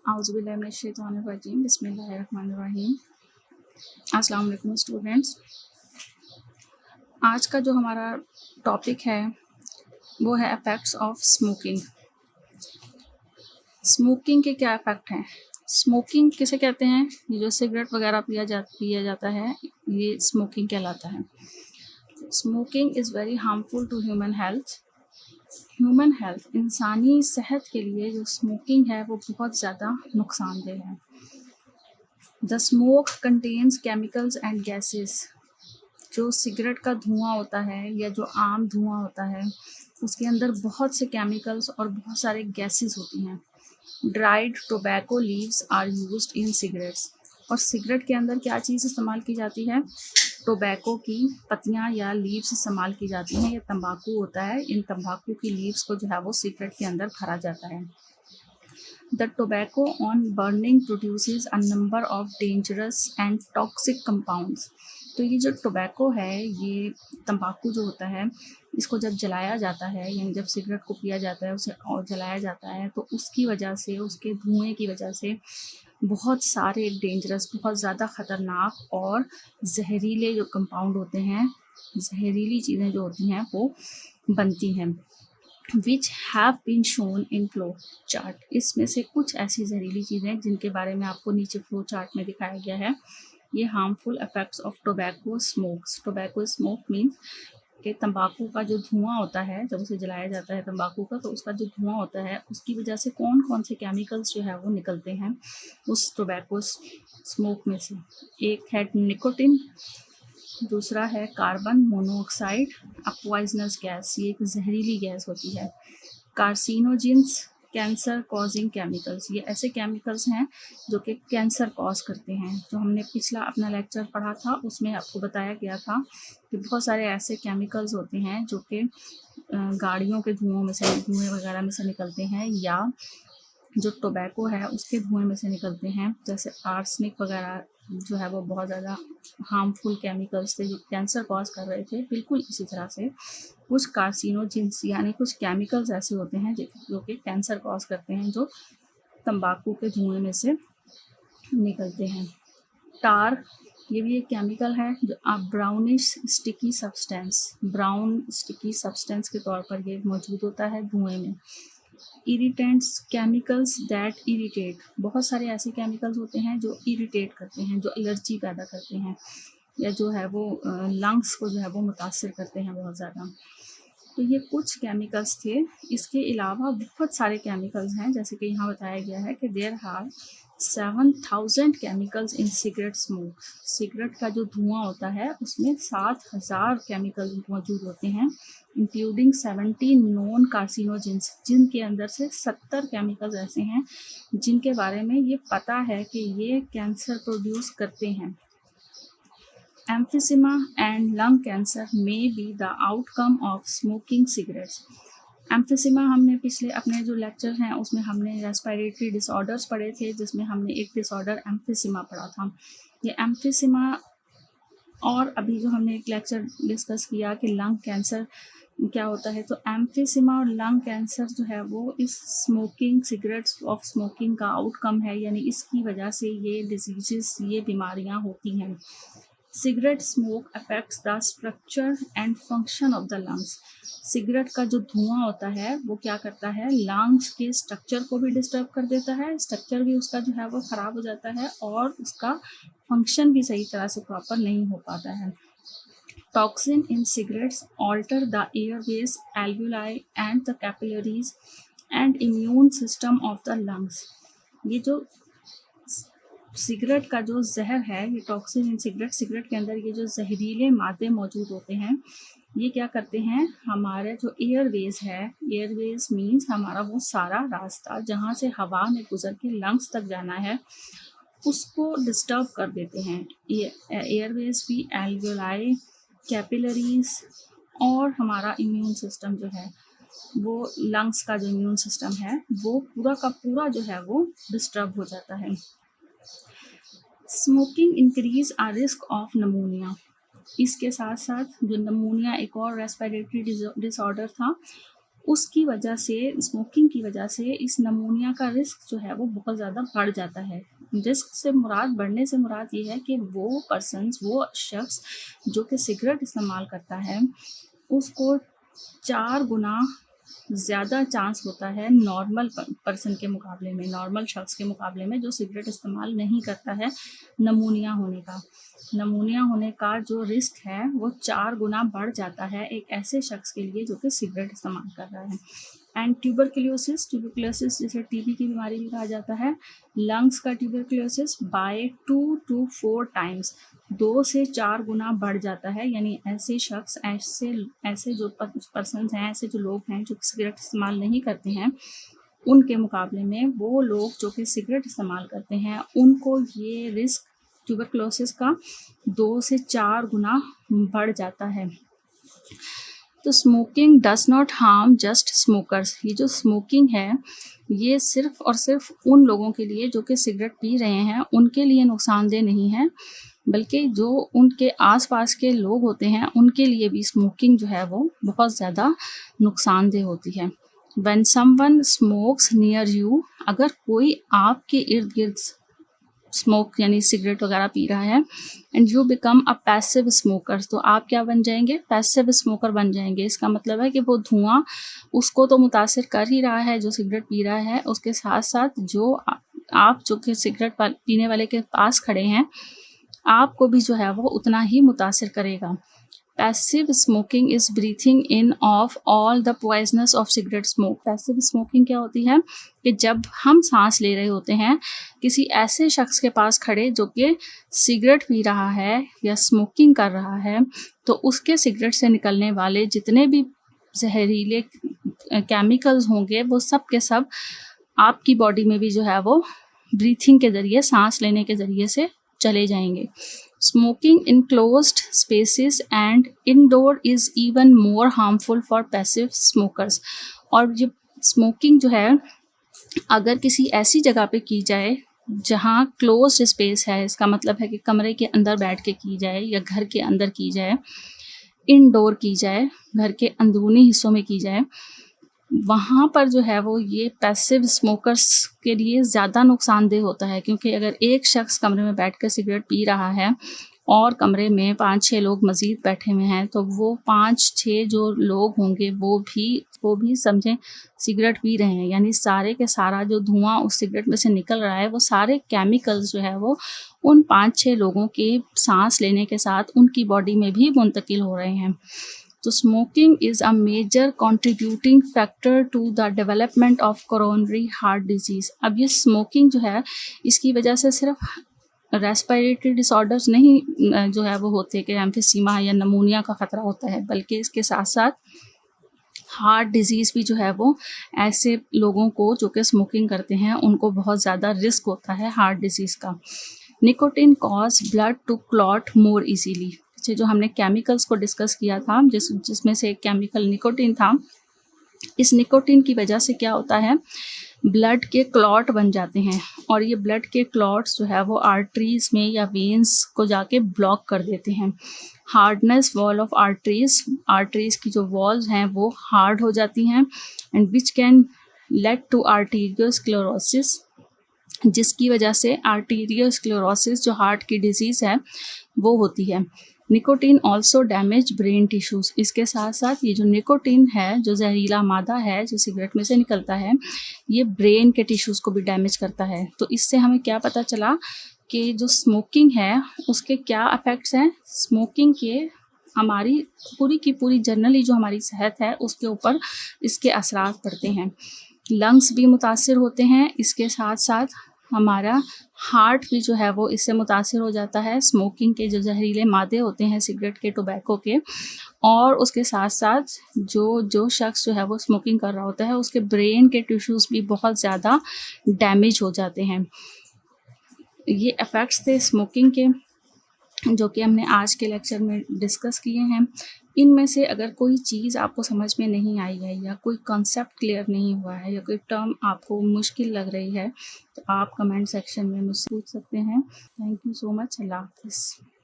आउज़ुबिल्लाहिमिनश्शैतानिर्रजीम बिस्मिल्लाहिर्रहमानिर्रहीम। अस्सलाम वालेकुम स्टूडेंट्स। आज का जो हमारा टॉपिक है वो है इफ़ेक्ट्स ऑफ स्मोकिंग। स्मोकिंग के क्या इफ़ेक्ट हैं? स्मोकिंग किसे कहते हैं? ये जो सिगरेट वगैरह पिया जाता है ये स्मोकिंग कहलाता है। Smoking is very harmful to human health. इंसानी सेहत के लिए जो स्मोकिंग है वो बहुत ज़्यादा नुकसानदेह है। The smoke contains chemicals and gases. जो सिगरेट का धुआं होता है या जो आम धुआं होता है उसके अंदर बहुत से केमिकल्स और बहुत सारे गैसेस होती हैं। Dried tobacco leaves are used in cigarettes. और सिगरेट के अंदर क्या चीज़ इस्तेमाल की जाती है? टोबैको की पत्तियां या लीव्स इस्तेमाल की जाती हैं। ये तंबाकू होता है, इन तंबाकू की लीव्स को जो है वो सिगरेट के अंदर भरा जाता है। The tobacco on burning produces a number of dangerous and toxic compounds. तो ये जो टोबैको है, ये तंबाकू जो होता है, इसको जब जलाया जाता है यानी जब सिगरेट को पिया जाता है उसे और जलाया जाता है तो उसकी वजह से, उसके धुएं की वजह से बहुत सारे डेंजरस, बहुत ज़्यादा ख़तरनाक और जहरीले जो कंपाउंड होते हैं, जहरीली चीज़ें जो होती हैं वो बनती हैं। Which have been shown in flow chart. इसमें से कुछ ऐसी जहरीली चीज़ें जिनके बारे में आपको नीचे फ्लो चार्ट में दिखाया गया है। ये harmful effects of tobacco smokes. Tobacco smoke means कि तंबाकू का जो धुआं होता है, जब उसे जलाया जाता है तंबाकू का, तो उसका जो धुआं होता है उसकी वजह से कौन कौन से केमिकल्स जो है वो निकलते हैं उस टोबैको स्मोक में से। एक है निकोटिन, दूसरा है carbon monoxide, a poisonous gas, ये एक जहरीली गैस होती है। कार्सिनोजेंस, कैंसर कॉजिंग केमिकल्स, ये ऐसे केमिकल्स हैं जो कि कैंसर कॉज करते हैं। जो हमने पिछला अपना लेक्चर पढ़ा था उसमें आपको बताया गया था कि बहुत सारे ऐसे केमिकल्स होते हैं जो कि गाड़ियों के धुएं वगैरह में से निकलते हैं या जो टोबैको है उसके धुएं में से निकलते हैं। जैसे आर्सेनिक वगैरह जो है वो बहुत ज़्यादा हार्मफुल केमिकल्स थे जो कैंसर कॉज कर रहे थे। बिल्कुल इसी तरह से कुछ कार्सिनोजेंस यानी कुछ केमिकल्स ऐसे होते हैं जो कि कैंसर कॉज करते हैं, जो तंबाकू के धुएं में से निकलते हैं। टार, ये भी एक केमिकल है जो brownish sticky substance, brown sticky substance के तौर पर ये मौजूद होता है धुएं में। इरिटेंट्स, केमिकल्स दैट इरिटेट, बहुत सारे ऐसे केमिकल्स होते हैं जो इरिटेट करते हैं, जो एलर्जी पैदा करते हैं या जो है वो लंग्स को जो है वो मुतासर करते हैं बहुत ज़्यादा। तो ये कुछ केमिकल्स थे। इसके अलावा बहुत सारे केमिकल्स हैं, जैसे कि यहाँ बताया गया है कि there are 7000 chemicals in cigarette smoke. सिगरेट का जो धुआं होता है उसमें 7000 केमिकल मौजूद होते हैं, इंक्लूडिंग 70 नॉन कार्सिनोजेंस, जिनके अंदर से 70 केमिकल्स ऐसे हैं जिनके बारे में ये पता है कि ये कैंसर प्रोड्यूस करते हैं। Emphysema and lung cancer may be the outcome of smoking cigarettes. एम्फिसिमा हमने पिछले अपने जो लेक्चर हैं उसमें हमने रेस्पिरेटरी डिसऑर्डर्स पढ़े थे, जिसमें हमने एक डिसऑर्डर एम्फिसिमा पढ़ा था। ये एम्फिसिमा, और अभी जो हमने एक लेक्चर डिस्कस किया कि लंग कैंसर क्या होता है, तो एम्फिसिमा और लंग कैंसर जो है वो इस स्मोकिंग, सिगरेट्स ऑफ स्मोकिंग का आउटकम है, यानी इसकी वजह से ये डिजीजेस, ये बीमारियां होती हैं। Cigarette smoke affects the structure and function of the lungs. Cigarette का जो धुआं होता है वो क्या करता है, लंग्स के स्ट्रक्चर को भी डिस्टर्ब कर देता है, स्ट्रक्चर भी उसका जो है वो ख़राब हो जाता है और उसका फंक्शन भी सही तरह से प्रॉपर नहीं हो पाता है। Toxin in cigarettes alter the airways, alveoli and the capillaries and immune system of the lungs. ये जो सिगरेट का जो जहर है, ये टॉक्सिन इन सिगरेट के अंदर ये जो जहरीले मादे मौजूद होते हैं, ये क्या करते हैं, हमारे जो एयरवेज है, एयरवेज मीन्स हमारा वो सारा रास्ता जहाँ से हवा में गुजर के लंग्स तक जाना है, उसको डिस्टर्ब कर देते हैं। ये एयरवेज भी, एल्वियोलाई, कैपिलरीज और हमारा इम्यून सिस्टम जो है वो, लंग्स का जो इम्यून सिस्टम है वो पूरा का पूरा जो है वो डिस्टर्ब हो जाता है। Smoking increase a risk of pneumonia. इसके साथ साथ जो नमोनिया एक और रेस्पिरेटरी डिसऑर्डर था, उसकी वजह से, स्मोकिंग की वजह से इस नमूनिया का रिस्क जो है वो बहुत ज़्यादा बढ़ जाता है। रिस्क से मुराद, बढ़ने से मुराद ये है कि वो शख्स जो कि सिगरेट इस्तेमाल करता है, उसको 4 गुना ज़्यादा चांस होता है नॉर्मल पर्सन के मुकाबले में, नॉर्मल शख्स के मुकाबले में जो सिगरेट इस्तेमाल नहीं करता है, नमूनिया होने का। नमूनिया होने का जो रिस्क है वो 4 गुना बढ़ जाता है एक ऐसे शख्स के लिए जो कि सिगरेट इस्तेमाल कर रहा है। एंड ट्यूबरक्लोसिस जिसे टीबी की बीमारी भी कहा जाता है, लंग्स का ट्यूबरक्लोसिस बाय 2 to 4 टाइम्स, 2 से 4 गुना बढ़ जाता है। यानी ऐसे शख्स, ऐसे जो पर्सन्स हैं, ऐसे जो लोग हैं जो सिगरेट इस्तेमाल नहीं करते हैं, उनके मुकाबले में वो लोग जो कि सिगरेट इस्तेमाल करते हैं, उनको ये रिस्क ट्यूबरक्लोसिस का 2 से 4 गुना बढ़ जाता है। तो smoking does not harm just smokers. ये जो स्मोकिंग है ये सिर्फ और सिर्फ उन लोगों के लिए जो कि सिगरेट पी रहे हैं उनके लिए नुकसानदेह नहीं है, बल्कि जो उनके आसपास के लोग होते हैं उनके लिए भी स्मोकिंग जो है वो बहुत ज़्यादा नुकसानदेह होती है। When someone smokes near you, अगर कोई आपके इर्द गिर्द स्मोक यानी सिगरेट वगैरह पी रहा है, and you become a passive smoker, तो आप क्या बन जाएंगे? पैसिव स्मोकर बन जाएंगे। इसका मतलब है कि वो धुआं उसको तो मुतासिर कर ही रहा है जो सिगरेट पी रहा है, उसके साथ साथ जो आप जो कि सिगरेट पीने वाले के पास खड़े हैं, आपको भी जो है वो उतना ही मुतासिर करेगा। Passive smoking is breathing in of all the poisonous of cigarette smoke. Passive smoking क्या होती है कि जब हम सांस ले रहे होते हैं किसी ऐसे शख्स के पास खड़े जो कि सिगरेट पी रहा है या स्मोकिंग कर रहा है, तो उसके सिगरेट से निकलने वाले जितने भी जहरीले केमिकल्स होंगे वो सब के सब आपकी बॉडी में भी जो है वो ब्रीथिंग के ज़रिए, सांस लेने के ज़रिए से चले जाएंगे। Smoking in closed spaces and indoor is even more harmful for passive smokers. और ये स्मोकिंग जो है अगर किसी ऐसी जगह पे की जाए जहाँ क्लोज्ड स्पेस है, इसका मतलब है कि कमरे के अंदर बैठ के की जाए या घर के अंदर की जाए, इनडोर की जाए, घर के अंदरूनी हिस्सों में की जाए, वहाँ पर जो है वो ये पैसिव स्मोकर्स के लिए ज़्यादा नुकसानदेह होता है। क्योंकि अगर एक शख्स कमरे में बैठकर सिगरेट पी रहा है और कमरे में 5-6 लोग मज़ीद बैठे हुए हैं, तो वो 5-6 जो लोग होंगे वो भी समझें सिगरेट पी रहे हैं, यानी सारे के सारा जो धुआं उस सिगरेट में से निकल रहा है वो सारे केमिकल्स जो है वो उन 5-6 लोगों के सांस लेने के साथ उनकी बॉडी में भी मुंतकिल हो रहे हैं। तो smoking is a major contributing factor to the development of coronary heart disease. अब ये स्मोकिंग जो है इसकी वजह से सिर्फ रेस्पिरेटरी डिसऑर्डर्स नहीं जो है वो होते कि एम्फीसीमा या नमूनिया का ख़तरा होता है, बल्कि इसके साथ साथ हार्ट डिजीज़ भी जो है वो ऐसे लोगों को जो कि स्मोकिंग करते हैं उनको बहुत ज़्यादा रिस्क होता है हार्ट डिजीज़ का। Nicotine cause blood to clot more easily. जो हमने केमिकल्स को डिस्कस किया था जिसमें से एक केमिकल निकोटिन था, इस निकोटिन की वजह से क्या होता है, ब्लड के क्लॉट बन जाते हैं और ये ब्लड के क्लॉट्स जो है वो आर्टरीज में या वेन्स को जाके ब्लॉक कर देते हैं। हार्डनेस वॉल ऑफ आर्टरीज की जो वॉल्स हैं वो हार्ड हो जाती हैं and which can lead to arteriosclerosis, जिसकी वजह से आर्टीरियोस्क्लेरोसिस जो हार्ट की डिजीज़ है वो होती है। Nicotine also damage brain tissues. इसके साथ साथ ये जो निकोटीन है, जो जहरीला मादा है जो सिगरेट में से निकलता है, ये ब्रेन के टिश्यूज़ को भी डैमेज करता है। तो इससे हमें क्या पता चला कि जो स्मोकिंग है उसके क्या इफ़ेक्ट्स हैं। स्मोकिंग के हमारी पूरी की पूरी जनरली जो हमारी सेहत है उसके ऊपर इसके असरात पड़ते हैं। लंग्स भी मुतासिर होते हैं, इसके साथ साथ हमारा हार्ट भी जो है वो इससे मुतासिर हो जाता है, स्मोकिंग के जो जहरीले मादे होते हैं सिगरेट के, टोबैको के, और उसके साथ साथ जो शख्स जो है वो स्मोकिंग कर रहा होता है उसके ब्रेन के टिश्यूज़ भी बहुत ज़्यादा डैमेज हो जाते हैं। ये इफ़ेक्ट्स थे स्मोकिंग के जो कि हमने आज के लेक्चर में डिस्कस किए हैं। इनमें से अगर कोई चीज़ आपको समझ में नहीं आई है या कोई कॉन्सेप्ट क्लियर नहीं हुआ है या कोई टर्म आपको मुश्किल लग रही है तो आप कमेंट सेक्शन में मुझसे पूछ सकते हैं। Thank you so much. अल्लाह हाफ़िज़।